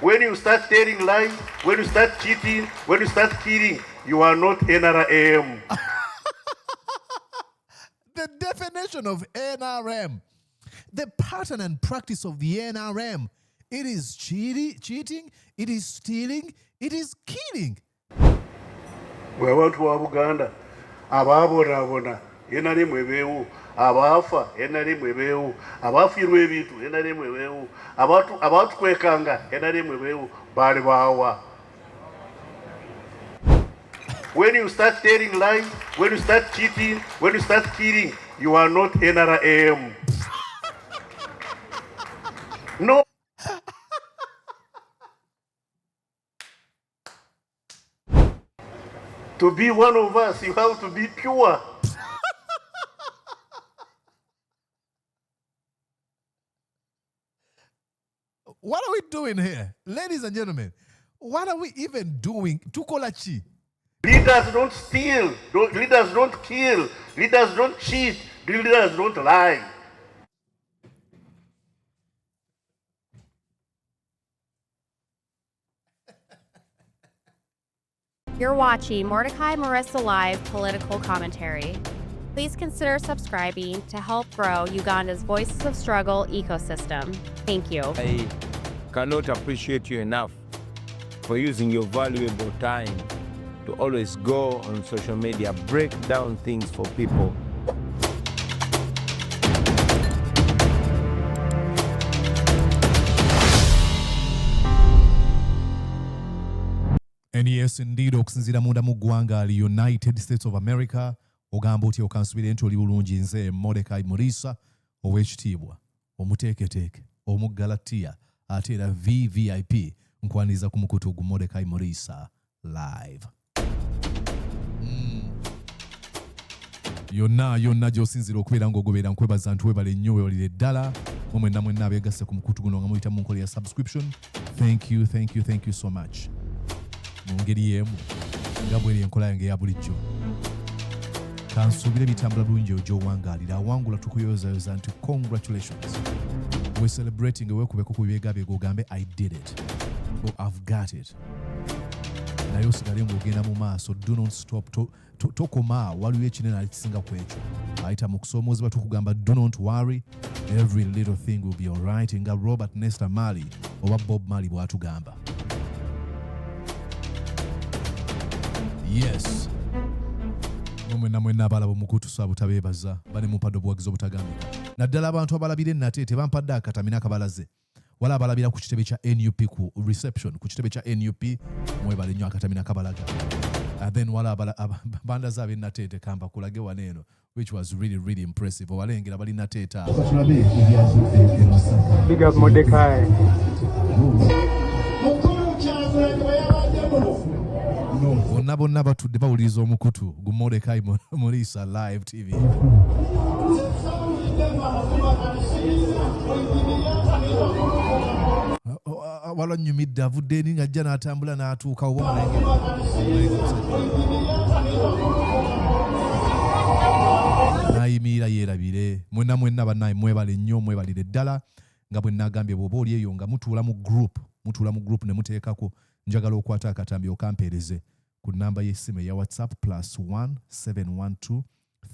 When you start telling lies, when you start cheating, when you start killing, you are not NRM. The definition of NRM, the pattern and practice of the NRM, it is cheating, it is stealing, it is killing. We want to Buganda. Ababona NRM webewu, abafa NRM webewu, abafirwe ebitu NRM webewu, abantu kwekanga NRM webewu bali bawa. When you start telling lies, when you start cheating, when you start killing, you are not NRM. No. To be one of us, you have to be pure. What are we doing here? Ladies and gentlemen, what are we even doing? Tukolachi. Leaders don't steal, leaders don't kill, leaders don't cheat, leaders don't lie. You're watching Mordecai Marissa Live Political Commentary. Please consider subscribing to help grow Uganda's Voices of Struggle ecosystem. Thank you. I cannot appreciate you enough for using your valuable time to always go on social media, break down things for people. And yes, indeed, okusinzira munda mu ggwanga ali United States of America, ogamba oti okansubira enti oli bulungi nze Mordecai Murisa, ow'ekitiibwa, omuteeketeeke, omuggalatiya, ate era VVIP, nkwaniriza ku mukutu gu Mordecai Murisa live. Yonna gy'osinzira okubeera ng'ogoberera nkwebaza nti webale nnyo weewalire ddala mwenna abeegasse ku mukutu guno nga muyita mu nkola ya subscription. Thank you so much. Mu ngeri y'emu nga bw'eri enkola yange eya bulijjo. Kansuubire bitambula bulungi gy'owangaalira awangula tukuyozayoza nti congratulations. We're celebrating weekubeko ku byegabyego ogambe I did it. Or I've got it. Naye osigale ng'ogenda mu maaso, do not stop. Tokoma waliwo ekinene alikisinga ku ekyo. Ayita mu kusoomoozebwa tukugamba do not worry, every little thing will be alright, nga Robert Nesta Marley oba Bob Marley bw'atugamba. Yes. Mwenna abalaba omukutu sabu tabeebaza bali mu mpado buwagizi obutagambika. Naddala abantu abalabira ennate tebampadde akatamina akabalaze. Wala abalabira ku kitebe kya NUP ku reception, ku kitebe kya NUP mwebale nnyo akatamina akabalaga. And then wala bandaza ab'ennate kamba kulage waneeno, which was really impressive. Owalengera bali nateeta. Big up Mordecai. Bonna batudde bawuliriza omukutu gu Mordecai Murisa live TV. Wala nnyumidde avudde eri ng'ajja n'atambula n'atuuka oba n'ayimirira yeerabire. Mwenna bannaye mwebale nnyo, mwebalire ddala nga bwe nagambye bw'oba oli eyo nga mutuula mu group ne muteekako njagala okwata akatambi okampeereze ku namba y'essimu eya WhatsApp +1 712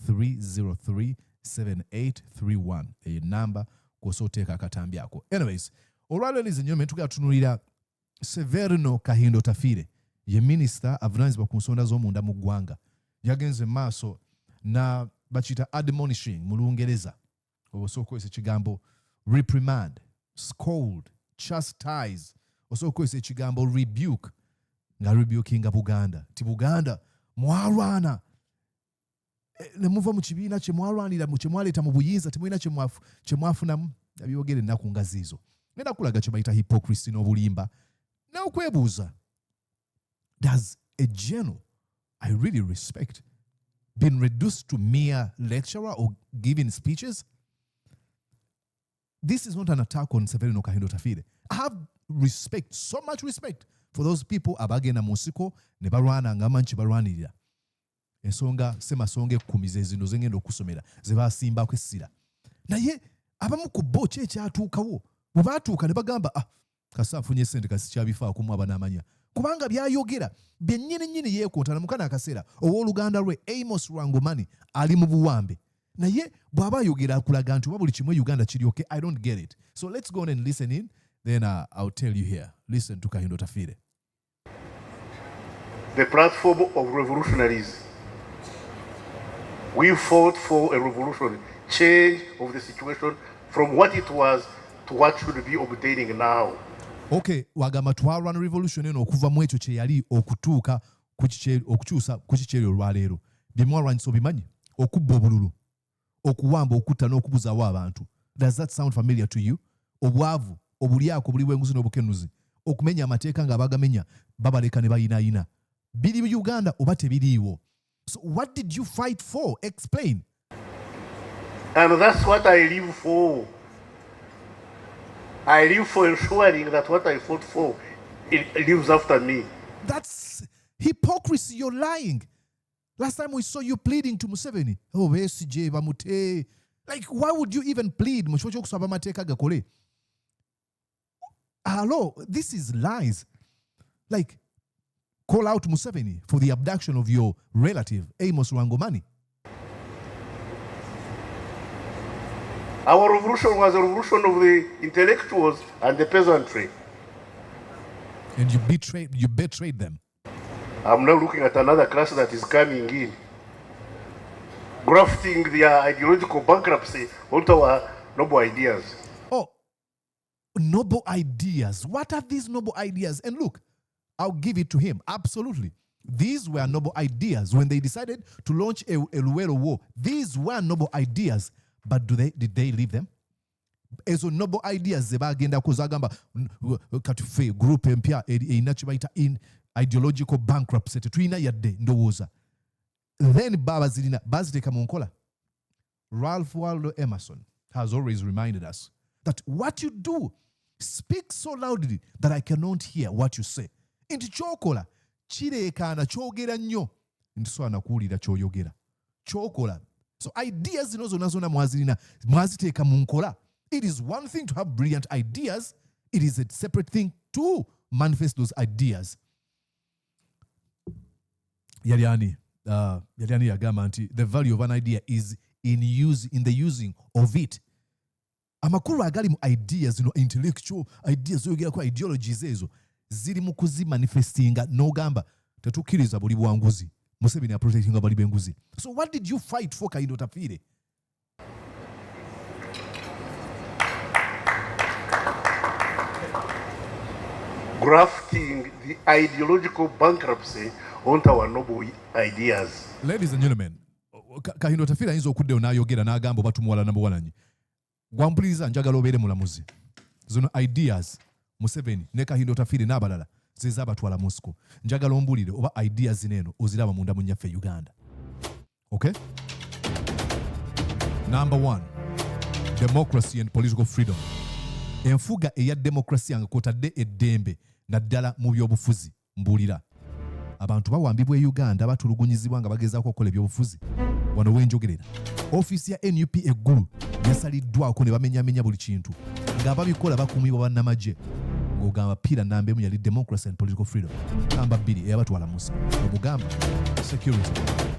303 7831. Eyo namba kw'osa oteeka akatambi ako. Anyways, olwaleero ladies and gentlemen, tugenda tutunuulira Severino Kahinda Otafiire, ye minisita avunaanyizibwa ku nsonda z'omunda mu ggwanga. Yagenze maaso na bakiyita admonishing mu Lungereza. Osobola okukozesa ekigambo reprimand, scold, chastise. Osobola okukozesa ekigambo rebuke, nga rebukinga Buganda. Ti Buganda mwalwana. Ne muva mu kibiina kye mwalwanira, kye mwaleeta mu buyinza, temulina kye mwafunamu. Abyogera ennaku nga ziizo. Ngenda kulaga kye bayita hypocrisy n'obulimba. N'okwebuuza, does a journal I really respect been reduced to mere lecturer or giving speeches? This is not an attack on Severino Kahinda Otafiire. I have respect, so much respect for those people abagenda mu nsiko ne balwana nga manchi balwanirira. Ensonga semasonga 10 zezino zengenda okusomera ze basimbako essira. Naye abamu ku bo kye kyatuukawo bwe baatuuka ne bagamba kasa afunye sente kasikyabifaa mu abanamanya kubanga byayogera byennyini yeekoota namukana akaseera owooluganda lwe Amos Rwangomani ali mu buwambe naye bw'aba ayogera akulaga nti oba buli kimu Uganda kiri okay. I don't get it. So let's go on and listen in, then I'll tell you here. Listen to Kahinda Otafiire. The platform of revolutionaries. We fought for a revolution, change of the situation from what it was to what should be obtaining now. Okay, wagamba twarwana revolution eno okuva mu ekyo kye yali okutuuka okukyusa ku kikyeri olwaleero bye mwarwanyisa obimanyi okubba obululu okuwamba okutta n'okubuzaawo abantu. Does that sound familiar to you? Obwavu obulyako buli bw'enguzi n'obukenuzi okumenya amateeka ng'abagamenya babaleka ne bayinaayina biri mu Uganda oba tebiriiwo. So what did you fight for? Explain. And that's what I live for. I live for ensuring that what I fought for, it lives after me. That's hypocrisy. You're lying. Last time we saw you pleading to Museveni. Oh, besije bamute. Like, why would you even plead? Hello, this is lies. Like, call out Museveni for the abduction of your relative, Amos Rwangomani. Our revolution was a revolution of the intellectuals and the peasantry. And you betrayed them. I'm now looking at another class that is coming in, grafting their ideological bankruptcy onto our noble ideas. Oh, noble ideas. What are these noble ideas? And look, I'll give it to him. Absolutely. These were noble ideas. When they decided to launch a Luweero War, these were noble ideas. But did they leave them? Ezo noble ideas zebagenda kuzagamba katufe group empya inachibaita in ideological bankruptcy tetulina yadde ndowooza. Then baba zilina baziteka mu nkola. Ralph Waldo Emerson has always reminded us that what you do speaks so loudly that I cannot hear what you say. Nti kyokola kireekaana kyogera nnyo nti swana kuwulira kyoyogera. Kyokola. So ideas zino zonna mwaziteeka mu nkola. It is one thing to have brilliant ideas. It is a separate thing to manifest those ideas. Yaliani yagamba nti the value of an idea is in the using of it. Amakulu agali mu ideas zino intellectual ideas zoyogerako ideologies ezo ziri mu kuzimanifestinga n'ogamba tetukkiriza buli bwanguzi. Museveni protecting abali benguzi. So what did you fight for, Kahinda Otafiire? Grafting the ideological bankruptcy onto our noble ideas. Ladies and gentlemen, Kahinda Otafiire ayinza okuddeyo n'ayogera n'agamba oba tumuwala namuwalanyi. Gwampuliriza njagala obeere mulamuzi. Zino ideas Museveni ne Kahinda Otafiire n'abalala zeza batwala Moscow. Njagala ombulire oba ideas zineno oziraba munda mu nnyaffe Uganda. Okay? Number 1, democracy and political freedom. Enfuga eya democracy nga kwotadde eddembe naddala mu byobufuzi mbulira. Abantu bawambibwa e Uganda batulugunyizibwa nga bagezaako okukola ebyobufuzi. Wano wenjogerera. Office ya NUP eggulu yasaliddwako ne bamenyamenya buli kintu. Ng'ababikola bakuumibwa bannamagye. Ng'ogamba pira namba emu yali democracy and political freedom. Namba 2 eyabatwala Musa. Obugamba security.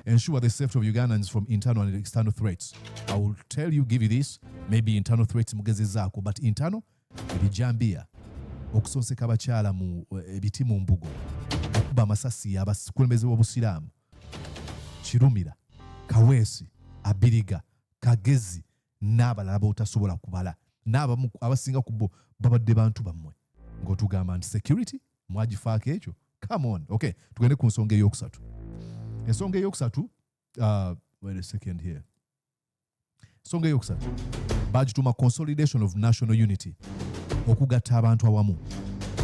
Ensure the safety of Ugandans from internal and external threats. I will give you this. Maybe internal threats mugezezaako, but internal ebijambia. Okusonseka abakyala mu ebiti mu mbugo. Okuba amasasi abakulembeze b'obusiraamu. Kirumira, Kaweesi, Abiriga, Kagezi, n'abalala b'otasobola kubala. N'abamu abasinga ku bo babadde bantu bammwe. Ng'otugamba nti security mwagifaako ekyo. Come on. Okay, tugende ku nsonga ey'okusatu. Ensonga ey'okusatu, wait a second here. Ensonga ey'okusatu bagituma consolidation of national unity. Okugatta abantu awamu.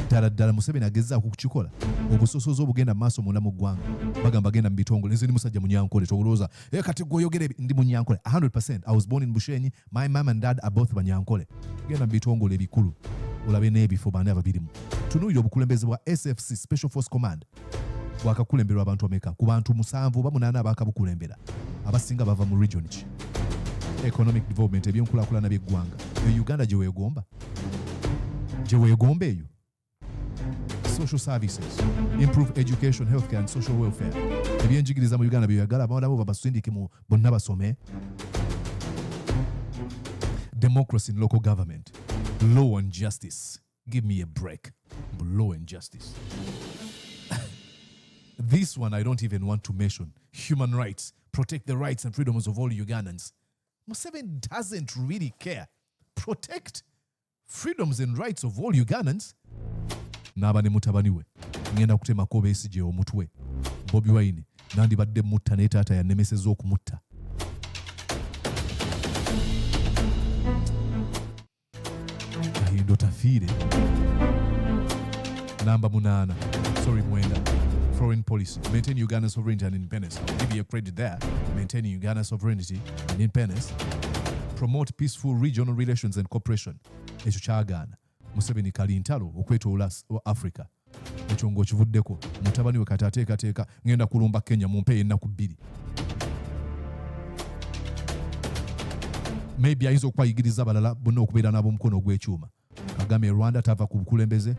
Ddala Museveni agezaako kukikola. Obusosoze obugenda mu maaso munda mu ggwanga. Bagamba agenda mu bitongole. Nze ndi musajja munyankole tolowooza. Kati gw'oyogere ndi munyankole. 100%. I was born in Bushenyi. My mom and dad are both banyankole. Genda mu bitongole ebikulu. Olabe n'ebifo bane ababirimu. Tunuulira obukulembeze bwa SFC Special Force Command. Bwakakulemberwa abantu ameka. Ku bantu 7 oba 8 abaakabukulembera. Abasinga bava mu region ki. Economic development ebyenkulaakulana by'eggwanga. Uganda gye weegomba. Gye weegomba eyo. social services, improve education, healthcare and social welfare. Ebyenjigiriza mu Uganda byagala abawala bo babasindike mu bonna basome. Democracy in local government, law and justice. Give me a break. Law and justice. This one I don't even want to mention. Human rights. Protect the rights and freedoms of all Ugandans. Museveni doesn't really care. Protect freedoms and rights of all Ugandans. Naba ne mutabani we. Ngenda kutema kobe esije omutwe. Bobi Wine. Nandi badde mutta ne taata yanemesezza okumutta. Kahinda Otafiire. Number munana. Sorry, mwenda. Foreign policy. Maintain Uganda's sovereignty and independence. I'll give you a credit there. Maintaining Uganda's sovereignty and independence. Promote peaceful regional relations and cooperation. Ekyo kyagaana. Museveni kali ntalo okwetoola Africa. Ekyo ng'okivuddeko. Mutabani we kati ateekateeka ngenda kulumba Kenya mumpe ennaku 2. Maybe ayinza okubayigiriza abalala bonna okubeera nabo omukono ogw'ekyuma. Kagame Rwanda tava ku bukulembeze.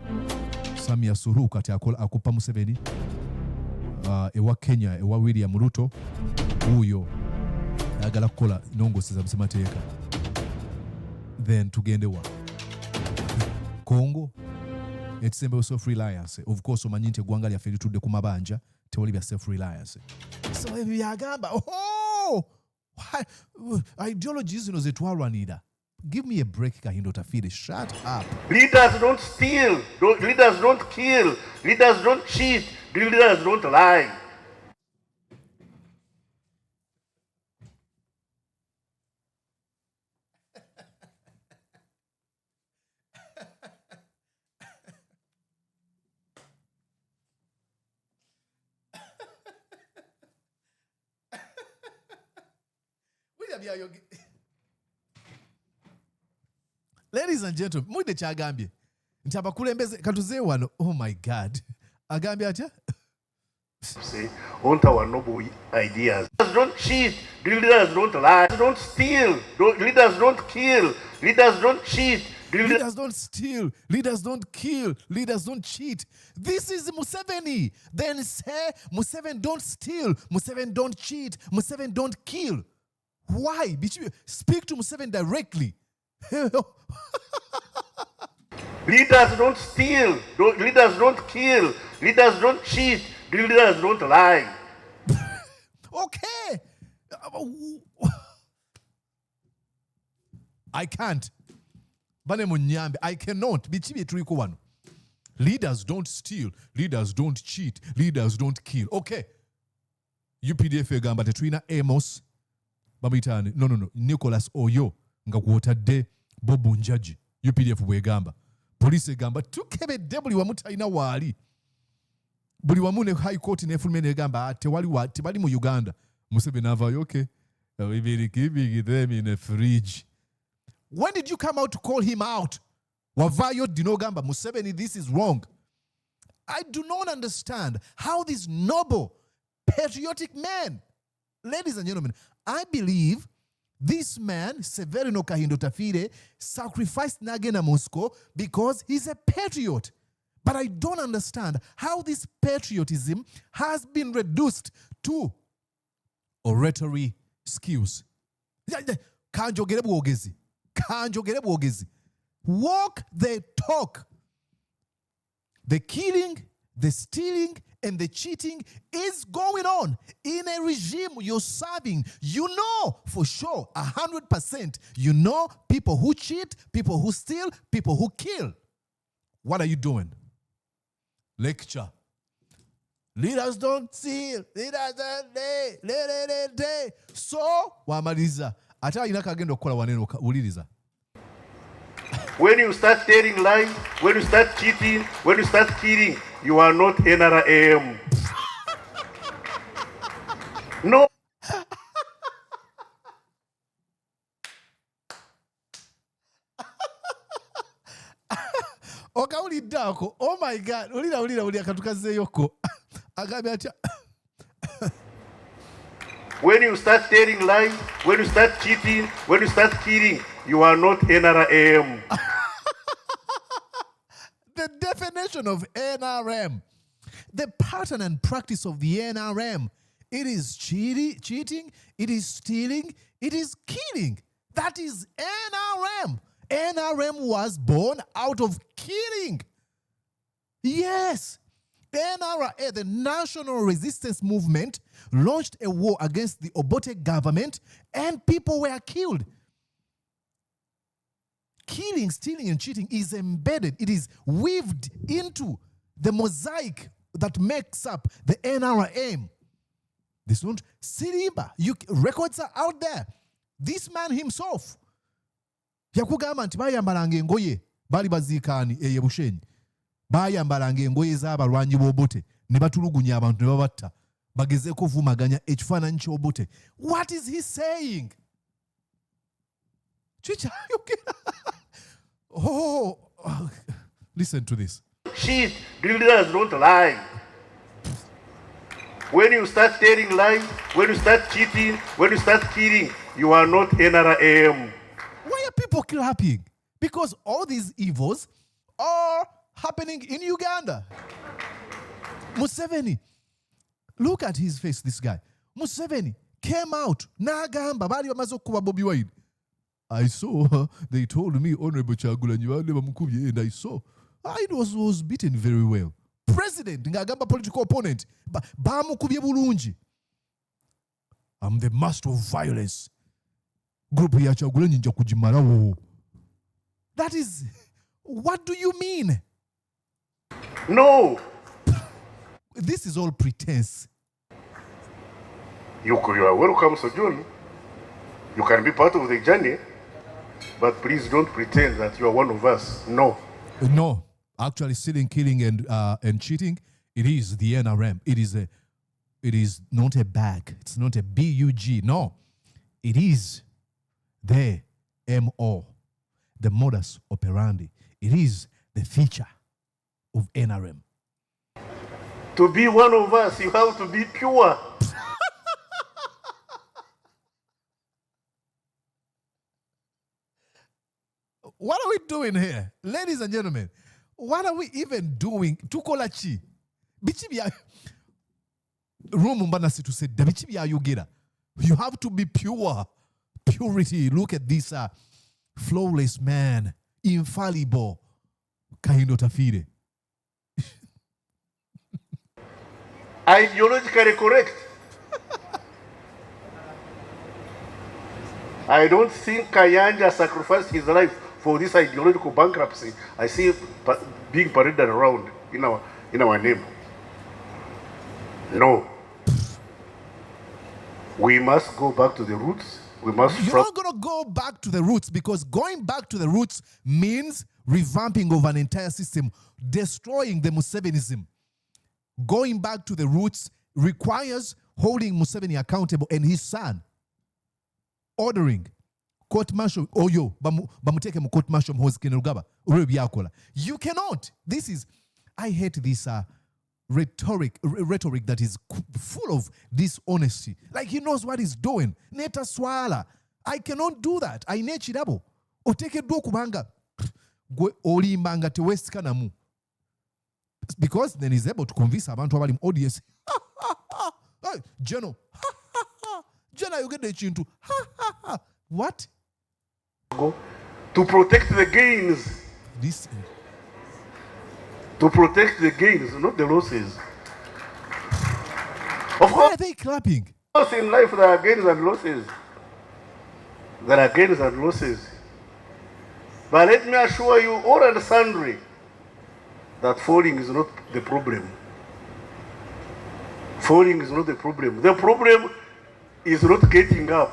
Samia Suluhu kati akuppa Museveni. Ewa Kenya, ewa William Ruto. Uyo ayagala kukola nongoseza musemateeka. Then tugende wa Congo. Ekisembewo self-reliance. Of course omanyi nti eggwanga lyaffe litudde ku mabanja tewali bya self-reliance. So ebyo byagamba ideologies zino ze twalwanira. Give me a break, Kahinda Otafiire. Shut up. Leaders don't steal. Leaders don't kill. Leaders don't cheat. Leaders don't lie. Ladies and gentlemen, mwide kyagambye nti abakulembeze katuze wano. Oh my God. Agambye atya? Say, want our noble ideas. Leaders don't cheat. Leaders don't lie. Leaders don't steal. Leaders don't kill. Leaders don't cheat. Leaders don't steal. Leaders don't kill. Leaders don't cheat. This is Museveni. Then say Museveni don't steal. Museveni don't cheat. Museveni don't kill. Why? Speak to Museveni directly. Leaders don't steal. Leaders don't kill. Leaders don't cheat. Leaders don't lie. Okay. I can't. Bane munyambe. I cannot. Bichibi tuliko wano. Leaders don't steal. Leaders don't cheat. Leaders don't kill. Okay. UPDF egamba tetulina Amos. Bamitani. No. Nicholas Oyo. Nga kwotadde Bobu Njaji. UPDF bwegamba. Police egamba tukebedde buli wamu talina waali. Buli wamu ne High Court n'efulumya n'egamba tebali mu Uganda. Museveni avaayo, okay. We've been keeping them in a fridge. When did you come out to call him out? Wavaayo dinogamba Museveni, this is wrong. I do not understand how this noble, patriotic man, ladies and gentlemen, I believe this man, Severino Kahinda Otafiire, sacrificed Nagena Moscow because he's a patriot. But I don't understand how this patriotism has been reduced to oratory skills. Kanjogere bwogezi. Walk the talk. The killing, the stealing, and the cheating is going on in a regime you're serving. You know for sure, 100%, you know people who cheat, people who steal, people who kill. What are you doing? Lecture. Leaders don't steal. Leaders don't day. So, wamaliza. Ata ina kagendo kola waneno uliriza. When you start telling lies, when you start cheating, when you start killing, you are not NRM. No. Okawuliddaako. Oh my God. Ulira katukazeeyoko. Agambye atya. When you start telling lies, when you start cheating, when you start killing, you are not NRM. the definition of NRM. The pattern and practice of the NRM. It is cheating, it is stealing, it is killing. That is NRM. NRM was born out of killing. Yes. NRA, the National Resistance Movement, launched a war against the Obote government and people were killed. Killing, stealing, and cheating is embedded. It is weaved into the mosaic that makes up the NRM. This don't Sirimba. Records are out there. This man himself. Yakugamba nti bayambalanga engoye bali baziikaani eyebushenyi. Bayambalanga engoye z'abalwanyi b'Obote ne batulugunya abantu ne babatta. Bagezeeko vumaganya ekifaananyi ky'Obote. What is he saying? Chicha, listen to this. Cheat. Leaders don't lie. When you start telling lies, when you start cheating, when you start killing, you are not NRM. Why are people clapping? Because all these evils are happening in Uganda. Museveni, look at his face, this guy. Museveni came out. Nagamba, bali bamaze okukuba Bobi Wine. I saw, they told me, Honorable Chagulanyi bamukubye, and I saw. I was beaten very well. President, ngagamba political opponent, bamukubye bulungi. I'm the master of violence. Group ya Chagulanyi nja kujimalawo. That is, what do you mean? No. This is all pretense. You are welcome, Sojourn. You can be part of the journey, but please don't pretend that you are one of us. No. No. Actually, stealing, killing, and cheating, it is the NRM. It is not a bag. It's not a BUG. No. It is the MO, the modus operandi. It is the feature of NRM. To be one of us, you have to be pure. What are we doing here? Ladies and gentlemen, what are we even doing? Tukola chi? Bichi bya room mbana situ said bichi bya yogera. You have to be pure. Purity. Look at this flawless man, infallible. Kahinda Otafiire. Ideologically correct. I don't think Kayanja sacrificed his life for this ideological bankruptcy. I see it being paraded around in our name. No. We must go back to the roots. We must. You're not going to go back to the roots, because going back to the roots means revamping of an entire system, destroying the Musevenism. Going back to the roots requires holding Museveni accountable and his son, ordering court martial. Oyo bamuteke mu court martial mhozi Kenelugaba olwe byakola. You cannot. This is, I hate this rhetoric that is full of dishonesty. Like he knows what he's doing. Neta swala. I cannot do that. I nechirabo. Otekeddwa okubanga gwe olimbanga teweesikanamu. Because then he's able to convince abantu abali mu audience. Hey, Jeno. Jena you get the chintu. What? To protect the gains. This. To protect the gains, not the losses. Of Why course, are they clapping? in life there are gains and losses. There are gains and losses. But let me assure you, all and sundry, that falling is not the problem. Falling is not the problem. The problem is not getting up.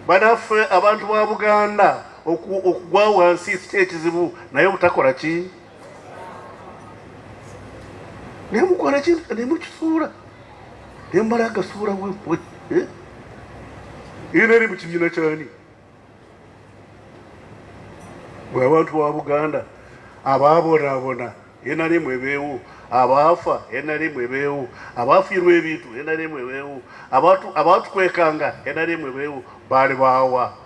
Banaffe abantu ba Buganda okugwa wansi ekizibu naye obutakola ki? Naye mukola ki? Naye mukisuula. Naye mmala agasuula we. Ina eri mu kibiina kyani? Bwe abantu ba Buganda abaabonaabona NRM ebeewo, abaafa NRM ebeewo, abaafiirwa ebintu NRM ebeewo, abaatukwekanga NRM ebeewo, baali baawa.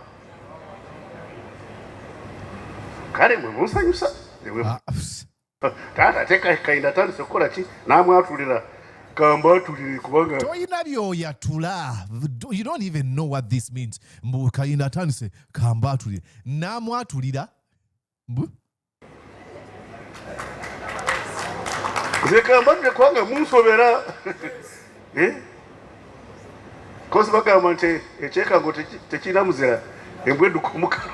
kale mwe musanyusa taata ate Kahinda atandise kukola ki n'amwatulira kamba atulire kubanga toyina byoyatula. You don't even know what this means. Mbu Kahinda atandise kamba atulire n'amwatulira mbu nze kamba atulire kubanga munsobera kozi bagamba nti ekyekango tekirina muzira embwa edduka omukalo.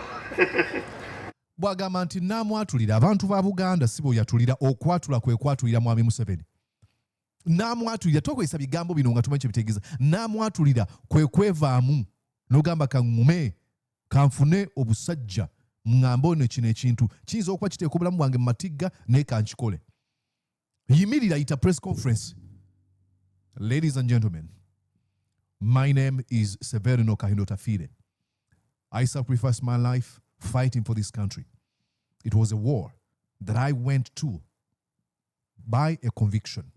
bwagamba nti n'amwatulira. Abantu ba Buganda si bw'oyatulira, okwatula kwe kwatulira mwami Museveni. N'amwatulira tokozesa bigambo bino nga tumanyi kye bitegeeza. N'amwatulira kwe kwevaamu n'ogamba kangume kanfune obusajja mŋambe ono kino ekintu kiyinza okuba kiteeka obulamu bwange mu matigga naye kankikole. Yimirira, yita press conference. Ladies and gentlemen, my name is Severino Kahinda Otafiire. I sacrificed my life fighting for this country. It was a war that I went to by a conviction.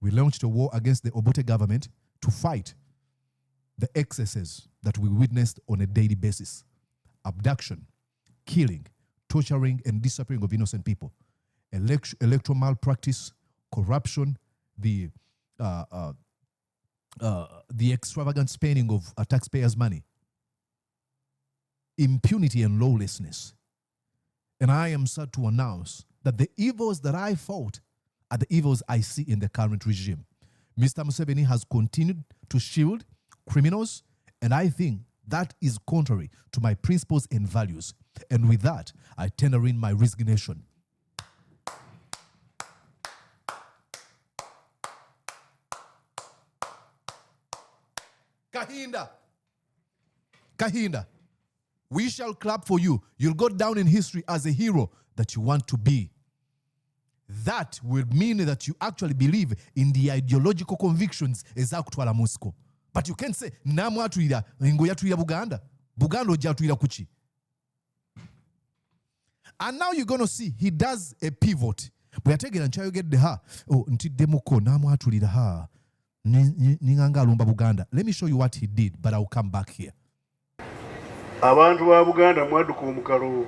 We launched a war against the Obote government to fight the excesses that we witnessed on a daily basis. Abduction, killing, torturing, and disappearing of innocent people. Electoral malpractice, corruption, the extravagant spending of taxpayers' money, impunity and lawlessness. And I am sad to announce that the evils that I fought are the evils I see in the current regime. Mr. Museveni has continued to shield criminals, and I think that is contrary to my principles and values. And with that, I tender in my resignation. Kahinda, we shall clap for you. You'll go down in history as a hero that you want to be. That will mean that you actually believe in the ideological convictions ezakutwala Moscow. But you can't say namwatulira ngo yatulira Buganda. Buganda ojatulira kuchi. And now you're going to see he does a pivot. Bwategera nchayogedde ha. Oh ntiddemoko namwatulira ha. Ninganga alumba Buganda. Let me show you what he did, but I'll come back here. Abantu ba Buganda mwadduka omukalo.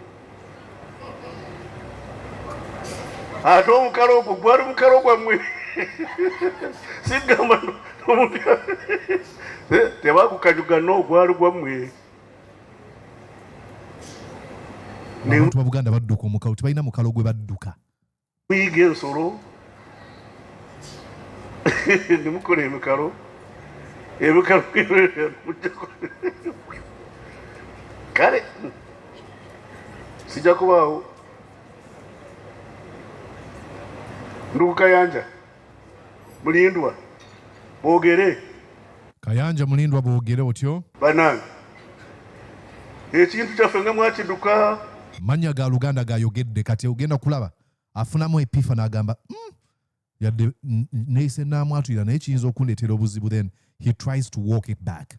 Ate omukalo ogwo gwali mukalo gwammwe. Sigamba tebakukanyuga n'ogwali gwammwe. Abantu ba Buganda badduka omukalo, tebalina mukalo gwe badduka. Kuyiga ensolo. Nimukola emikalo. Kale sijja kubaawo. Ndugu Kayanja Mulindwa boogere. Kayanja Mulindwa boogere otyo. Banange ekintu kyaffe nga mwakidduka. Manya ga Luganda gayogedde kati ogenda kulaba afunamu epifa n'agamba yadde neeyise n'amwatulira naye kiyinza okundeetera obuzibu. Then he tries to walk it back.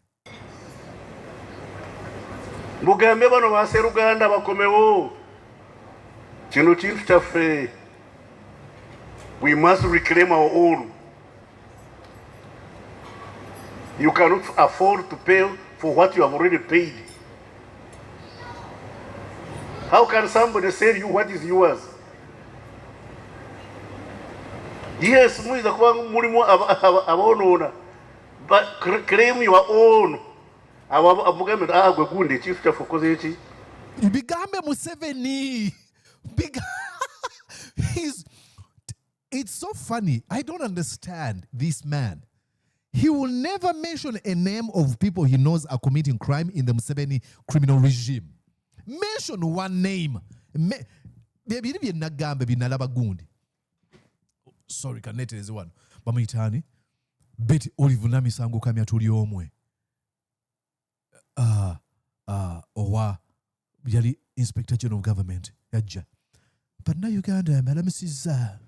Mugambe bano baase Luganda bakomewo. Kino kintu kyaffe. We must reclaim our own. You cannot afford to pay for what you have already paid. How can somebody sell you what is yours? Yes, muiza kuba mulimu abaonoona, but claim your own. Abamugambe gwe gundi ekintu kyaffe okoze eki. Bigambe Museveni. It's so funny. I don't understand this man. He will never mention a name of people he knows are committing crime in the Museveni criminal regime. Mention one name. Sorry, kanete one. Bamuyitani. Betty Olive Namisango kamya tuli omwe. Owa yali Inspector General of Government yajja. But now Uganda malamusiza.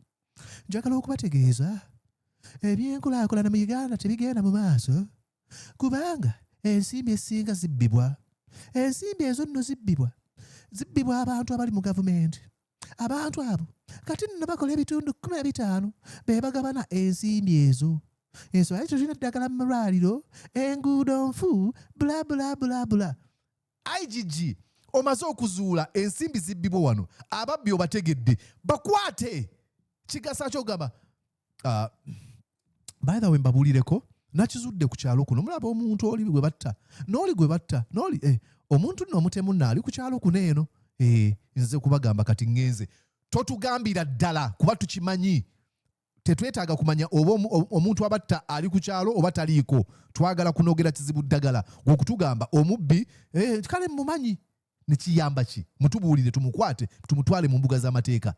Njagala okubategeeza ebyenkulaakulana mu Uganda tebigenda mu maaso kubanga ensimbi esinga zibbibwa. Ensimbi ezo nno zibbibwa abantu abali mu gavumenti. Abantu abo kati nno bakola ebitundu 15 be bagabana ensimbi ezo. Ensonga tulina ddagala mu malwaliro, enguudo nfu, bla bla bla bla. IGG, omaze okuzuula ensimbi zibbibwa wano ababbi obategedde bakwate kigasa kyogamba by the way mbabuulireko nakizudde ku kyalo kuno mulaba omuntu oli gwe batta n'oli omuntu nno omutemu nno ali ku kyalo kuno eno nze kubagamba kati ngenze totugambira ddala kuba tukimanyi tetwetaaga kumanya oba omuntu abatta ali ku kyalo oba taliiko twagala kunogera kizibu ddagala okutugamba omubbi kale mumanyi nekiyamba ki mutubuulire tumukwate tumutwale mu mbuga z'amateeka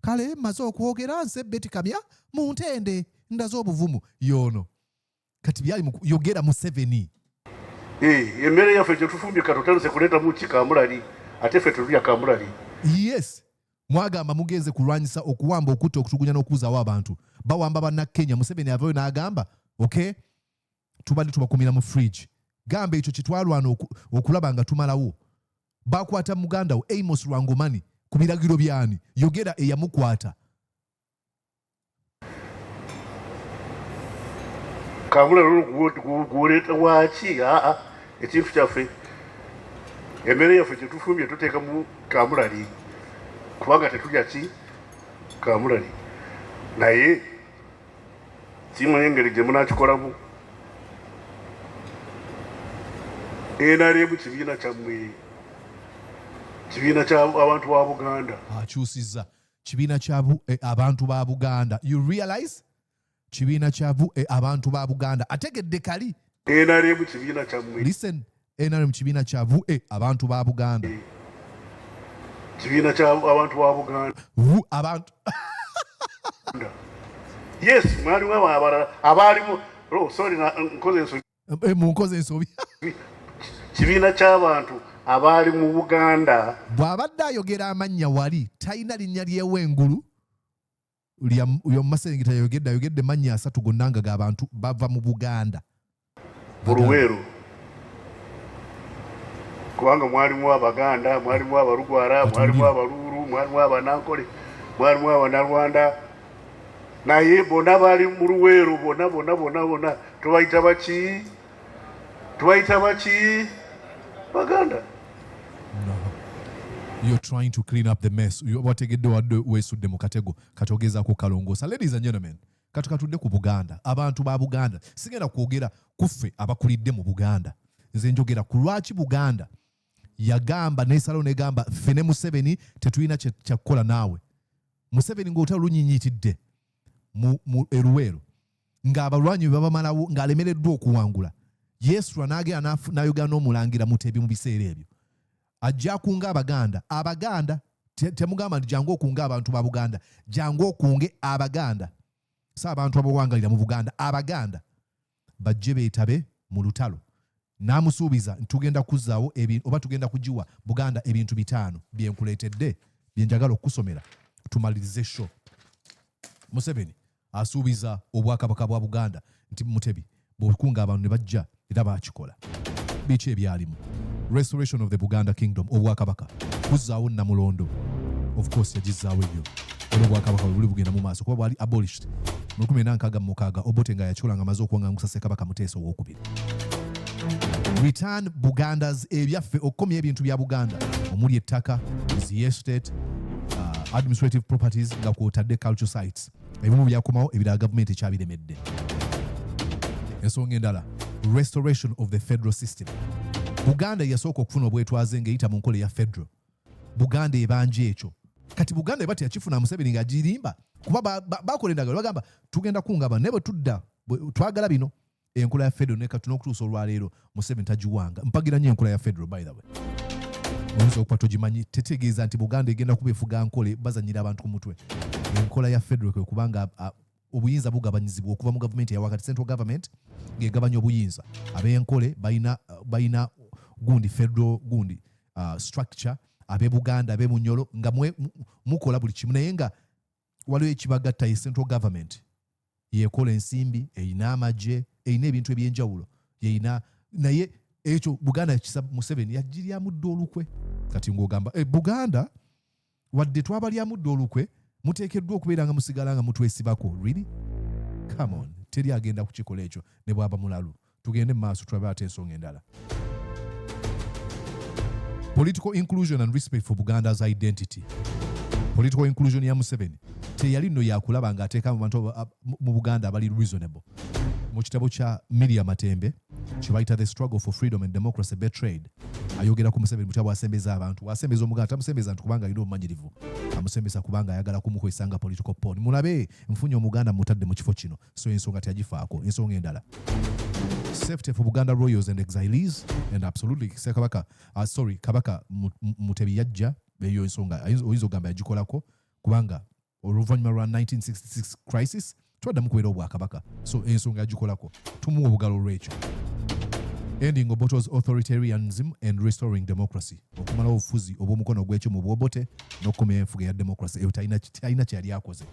kale maze okwogera nsebbe tikamya mu ntende ndaze obuvumu yono kati byali yogera Museveni emmere yaffe gye tufumbye katutandise kuleetamu kikamulali ate ffe tetulya kamulali yes mwagamba mugenze kulwanyisa okuwamba okutta okutugunya n'okuzaawo abantu bawamba bannakenya Museveni avayo n'agamba okay tubadde tubakumira mu fridge gamba ekyo kitwalwana okulaba nga tumalawo bakwata muganda wo Amos Rwangomani ku biragiro byani yogera eyamukwata kamulali guleeta waki ekintu kyaffe emmere yaffe gye tufumbye tuteekamu kamulali kubanga tetulya ki kamulali naye kimanye engeri gye munakikolamu NRM kibiina kyammwe kibiina ky'abantu ba Buganda akyusizza kibiina ky'abantu ba Buganda you realize kibiina kyavu abantu ba Buganda ategedde kali NRM kibiina kyammwe listen NRM kibiina kyavu abantu ba Buganda kibiina ky'abantu ba Buganda abantu yes mwalimu abalala abaalimu sorry nkoze ensobi munkoze ensobi kibiina ky'abantu abaali mu Buganda bw'abadde ayogera amannya wali talina linnya ly'ewengulu Masengita yogedde mannya 3 gonna nga g'abantu bava mu Buganda Luweero kubanga mwalimu Abaganda mwalimu Abalugwara mwalimu Abaluuru mwalimu Abanankole mwalimu Abanarwanda naye bonna bali mu Luweero bonna tubayita baki Baganda no. You're trying to clean up the mess. Wategedde wadde weesudde mu katego katogezaako kalongoosa. Ladies and gentlemen, katukatudde ku Buganda. Abantu ba Buganda. Sigenda kwogera kuffe abakulidde mu Buganda. Nze njogera ku lwaki Buganda yagamba n'esalawo negamba ffe ne Museveni tetulina kyakukola naawe. Museveni ng'otalo lunyinyiitidde mu Luweero ng'abalwanyi bwe babamalawo ng'alemereddwa okuwangula. Yesu n'agenda n'ayogera n'omulangira Mutebi mu biseera ebyo. Ajja kunga Abaganda temugamba nti jangu okunga abantu ba Buganda jangu okunge Abaganda abantu abawangalira mu Buganda Abaganda bajje beetabe mu lutalo namusuubiza ntugenda kuzaawo oba tugenda kujiwa Buganda ebintu 5 byenkuleetedde byenjagala okusomera tumalirize show. Museveni asuubiza obwakabaka bwa Buganda nti Mutebi bw'okunga abantu ne bajja era baakikola biki ebyalimu restoration of the Buganda kingdom obwakabaka kuzaawo Namulondo of course yagizaawo ebyo obwakabaka buli bugenda mu maaso kuba bwali abolished mu 1966 Obote nga yakikola nga amaze okuwangangusa Ssekabaka Muteesa owookubiri. Return Buganda's ebyaffe okukomya ebintu bya Buganda omuli ettaka the estate administrative properties nga kwotadde cultural sites ebimu byakomawo ebirala gavumenti ekyabiremedde. Ensonga endala restoration of the federal system. Buganda yasooka okufuna obwetwaze ng'eyita mu nkola ya federal. Buganda ebanja ekyo. Kati Buganda eba teyakifuna Museveni ng'agirimba kuba bakola endagalo bagamba tugenda kunga abantu naye bwe tudda twagala bino enkola ya federal ne katuno okutuusa olwaleero Museveni tagiwanga. Mpagira nnyo enkola ya federal by the way. Oyinza okuba togimanyi tetegeeza nti Buganda egenda kuba efuga nkole bazanyira abantu ku mutwe. Enkola ya federal kwe kubanga obuyinza bugabanyizibwa okuva mu gavumenti ya wakati central government ng'egabanya obuyinza ab'enkole bayina gundi federal gundi structure abe Buganda abe Munyolo nga mukola buli kimu naye nga waliwo ekibagatta ye central government yekola ensimbi eyina amagye eyina ebintu ebyenjawulo yeyina naye ekyo Buganda kisa Museveni yagiryamu olukwe kati ng'ogamba Buganda wadde twabalyamudde olukwe muteekeddwa okubeera nga musigala nga mutwesibako really come on teri agenda kukikola ekyo ne bwaba mulalu tugende mu maaso tulabe ate ensonga endala. Political inclusion and respect for Buganda's identity. Political inclusion ya Museveni teyali nno yakulaba ng'ateeka mu bantu mu Buganda abali reasonable. Mu kitabo kya Miriam Matembe kye bayita The Struggle for Freedom and Democracy Betrayed, ayogera ku Museveni mu kitabo asembeza abantu. Wasembeza Omuganda tamusembeza nti kubanga alina obumanyirivu, amusembeza kubanga ayagala kumukozesa nga political pawn. Mulabe nfunye Omuganda mutadde mu kifo kino, so ensonga teyagifaako. Ensonga endala, safety for Buganda royals and exilees, and absolutely Kabaka Mutebi yajja eyo ensonga oyinza ogamba yagikolako kubanga oluvannyuma lwa 1966 crisis twaddamu kubeera obwakabaka, so ensonga yagikolako tumuwa obugalo olwekyo. Ending Obote's authoritarianism and restoring democracy, okumalawo obufuzi obw'omukono gw'ekyo mu Obote n'okukomya enfuga ya democracy. Eyo talina kyali akoze.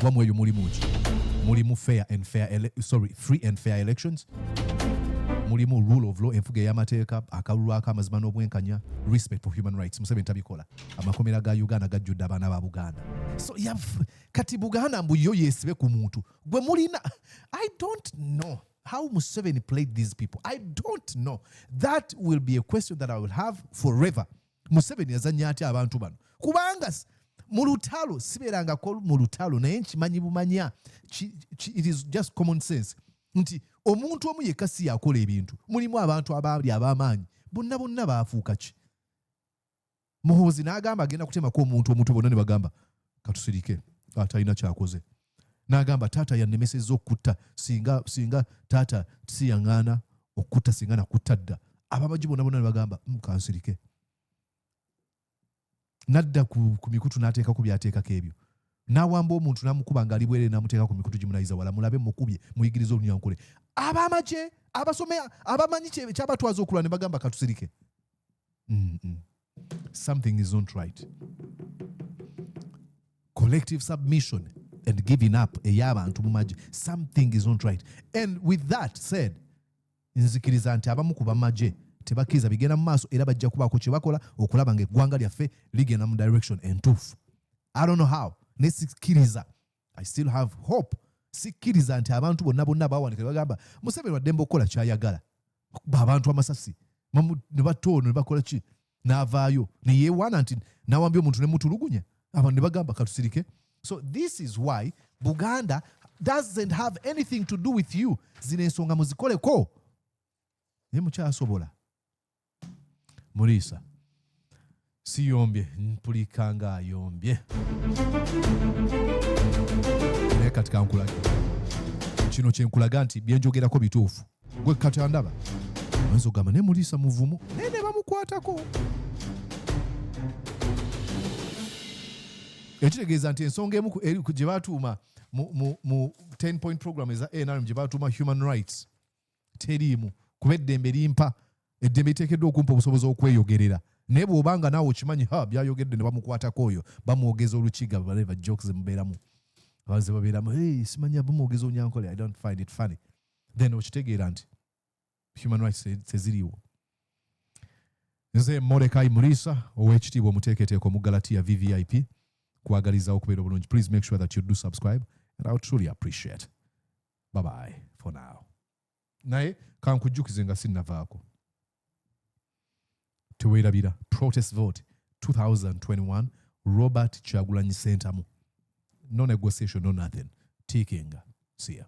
Wamu eyo mulimu free and fair elections, mulimu rule of law, enfuga y'amateeka, akalulu ak'amazima n'obwenkanya, respect for human rights. Museveni tabikola. Amakomera ga Uganda gajjudde abaana ba Buganda. So kati Buganda mbu yo yeesibe ku muntu gwe mulina. I don't know how Museveni played these people. I don't know. That will be a question that I will have forever. Museveni yazannya atya abantu bano kubanga mu lutalo sibeerangako mu lutalo naye nkimanyi bumanya. It is just common sense nti omuntu omu yekka si yakola ebintu, mulimu abantu abali ab'amaanyi bonna baafuuka ki. Muhoozi n'agamba agenda kutemako omuntu omuto, bonna ne bagamba katusirike, atalina kyakoze. N'agamba taata yannemesezza okutta, singa taata siyaŋŋaana okutta singa nakutta dda. Abamagi bonna ne bagamba kansirike. Nadda ku mikutu n'ateekako byateekako ebyo. N'awamba omuntu n'amukuba ng'ali bwere n'amuteeka ku mikutu gimunayiza wala, mulabe mukubye muyigirize olunyankole. Abamaje abasomea abamanyi kyabatwaza okulwa ne bagamba katusirike. Something is not right. Collective submission and giving up ey'abantu mu magye, something is not right. And with that said, nzikiriza nti abamu ku bamagye tebakkiriza bigenda mu maaso era bajja kubaako kye bakola okulaba ng'eggwanga lyaffe ligenda mu direction entuufu. I don't know how. Nesikiriza. I still have hope. Sikiriza nti abantu bonna bawanika bagamba Museveni waddembe okukola kyayagala. Okuba abantu amasasi. Ne batono ne bakola ki? N'avaayo. Ne yeewaana nti n'awambye omuntu ne mutulugunya. Abantu ne bagamba katusirike. So this is why Buganda doesn't have anything to do with you. Zino ensonga muzikoleko. Naye mukyasobola. Mulisa. Siyombye, mpulika nga ayombye. Naye katika nkulaga. Kino kye nkulaga nti bye njogerako bituufu. Gwe kati andaba. Oyinza ogamba ne Mulisa muvumu. Naye ne bamukwatako. Ekitegeeza nti ensonga emu gye baatuuma mu 10-point program eza NRM gye baatuuma human rights teriimu. Kuba eddembe limpa. Eddembe liteekeddwa okumpa obusobozi okweyogerera. Naye bw'obanga naawe okimanyi byayogedde ne bamukwatako oyo bamwogeza olukiga baleva jokes mubeeramu. Abaze babeeramu simanya bamwogeza onyankole. I don't find it funny. Then okitegeera nti human rights teziriiwo. Nze Mordecai Mulisa ow'ekitiibwa omuteeketeeko mu Galatia VVIP kwagaliza okubeera obulungi. Please make sure that you do subscribe and I would truly appreciate. Bye bye for now. Naye kankujjukize nga sinnavaako. Teweerabira protest vote 2021 Robert Kyagulanyi Ssentamu. No negotiation, no nothing. Ticking. See ya.